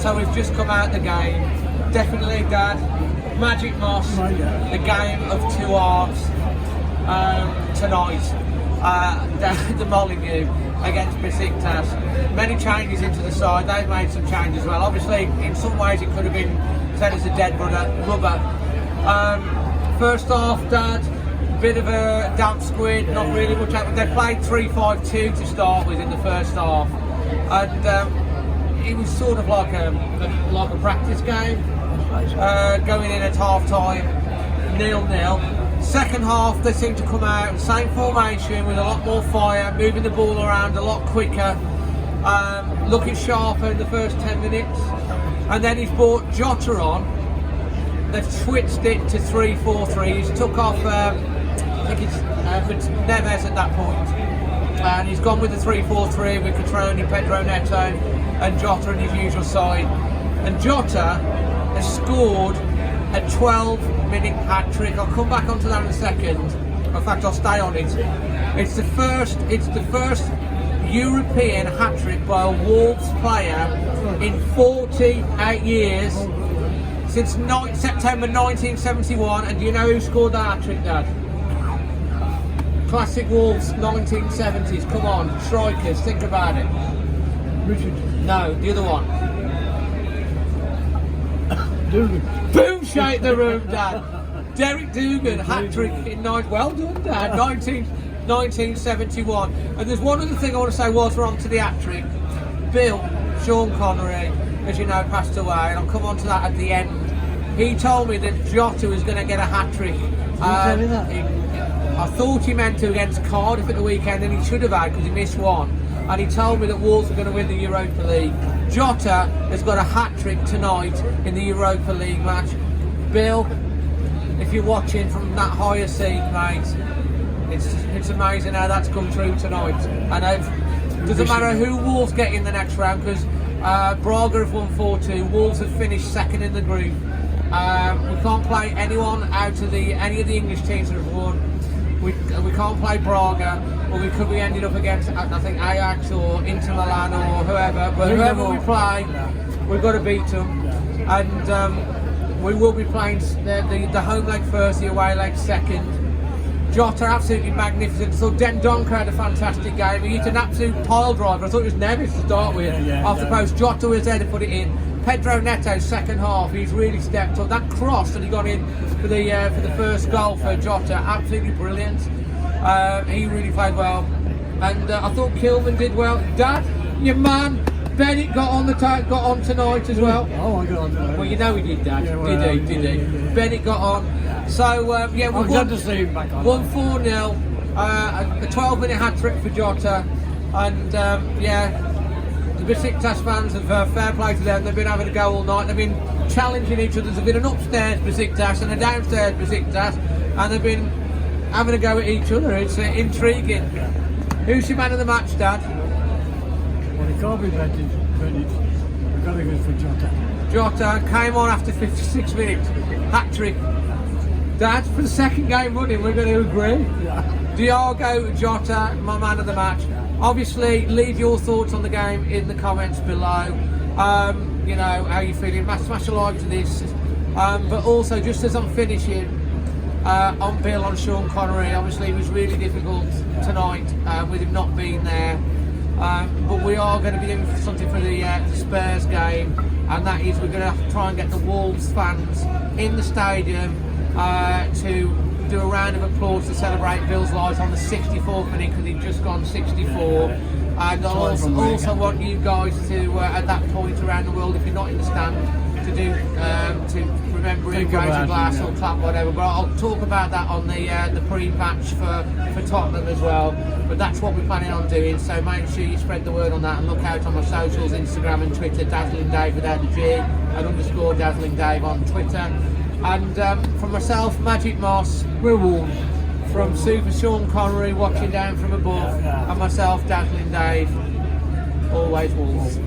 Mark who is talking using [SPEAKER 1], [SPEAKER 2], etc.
[SPEAKER 1] So we've just come out the game. Definitely, Dad. Magic Moss, the game of two halves tonight. The Molineux against Besiktas. Many changes into the side. They've made some changes as well. Obviously, in some ways, it could have been said as a dead rubber. First half, Dad. Bit of a damp squid. Not really much happened. They played 3-5-2 to start with in the first half, and it was sort of like a practice game. Going in at half time, 0-0. Second half, they seem to come out same formation with a lot more fire, moving the ball around a lot quicker, looking sharper in the first 10 minutes. And then he's brought Jota on. They've switched it to 3-4-3. He's took off, I think it's Neves at that point, and he's gone with the 3-4-3 with Catroni, Pedro Neto, and Jota in his usual side. And Jota has scored a 12-minute hat-trick. I'll come back onto that in a second. In fact, I'll stay on it. It's the first European hat-trick by a Wolves player in 48 years since September 1971. And do you know who scored that hat-trick, Dad? Classic Wolves 1970s. Come on, strikers, think about it.
[SPEAKER 2] Richard.
[SPEAKER 1] No, the other one.
[SPEAKER 2] Dugan.
[SPEAKER 1] Boom, shake the room, Dad. Derek Dugan, hat-trick in well done, Dad, 1971. And there's one other thing I want to say whilst we're on to the hat-trick. Bill, Sean Connery, as you know, passed away, and I'll come on to that at the end. He told me that Jota was going to get a hat-trick.
[SPEAKER 2] Tell me that?
[SPEAKER 1] I thought he meant to against Cardiff at the weekend, and he should have had because he missed one. And he told me that Wolves were going to win the Europa League. Jota has got a hat-trick tonight in the Europa League match. Bill, if you're watching from that higher seat, mate, it's amazing how that's come true tonight. And it doesn't matter who Wolves get in the next round, because Braga have won 4-2. Wolves have finished second in the group. We can't play anyone out of any of the English teams that have won. We can't play Braga, or we could be ended up against, I think, Ajax or Inter Milan or whoever. But whoever we play, we've got to beat them. And we will be playing the home leg first, the away leg second. Jota absolutely magnificent. So Dendoncker had a fantastic game. He hit an absolute pile driver. I thought it was Neves to start with. Off the post, Jota was there to put it in. Pedro Neto, second half, he's really stepped up. That cross that he got in for the first goal for Jota, absolutely brilliant. He really played well, and I thought Kilman did well. Dad, your man Bennett got on tonight as well.
[SPEAKER 2] Oh, I got on tonight.
[SPEAKER 1] Well, you know he did, Dad.
[SPEAKER 2] Yeah,
[SPEAKER 1] Did he? Bennett got on. So yeah,
[SPEAKER 2] I'm glad to see him back on.
[SPEAKER 1] Won 4-0. A 12-minute hat-trick for Jota, and yeah. The Besiktas fans have fair play to them. They've been having a go all night. They've been challenging each other. There's been an upstairs Besiktas and a downstairs Besiktas, and they've been having a go at each other. It's intriguing. Who's your man of the match, Dad?
[SPEAKER 2] Well, it can't be Bennett. We've got to go for Jota.
[SPEAKER 1] Jota came on after 56 minutes. Hat-trick. Dad, for the second game running, we're going to agree.
[SPEAKER 2] Yeah.
[SPEAKER 1] Diogo Jota, my man of the match. Obviously, leave your thoughts on the game in the comments below. You know, how you feeling. Smash a like to this. But also, just as I'm finishing, on Bill, on Sean Connery, obviously it was really difficult tonight with him not being there. But we are going to be doing something for the Spurs game, and that is we're going to try and get the Wolves fans in the stadium to do a round of applause to celebrate Bill's life on the 64th minute, because he'd just gone 64. And I also want you guys to, at that point around the world, if you're not in the stand, to do to remember him, raise a glass or clap, whatever. But I'll talk about that on the pre-match for Tottenham as well. But that's what we're planning on doing. So make sure you spread the word on that, and look out on my socials, Instagram and Twitter, Dazzling Dave without the G, and _ Dazzling Dave on Twitter. And from myself, Magic Moss, we're Wolves. From Super Sean Connery watching down from above, and myself, Dazzling Dave, always Wolves.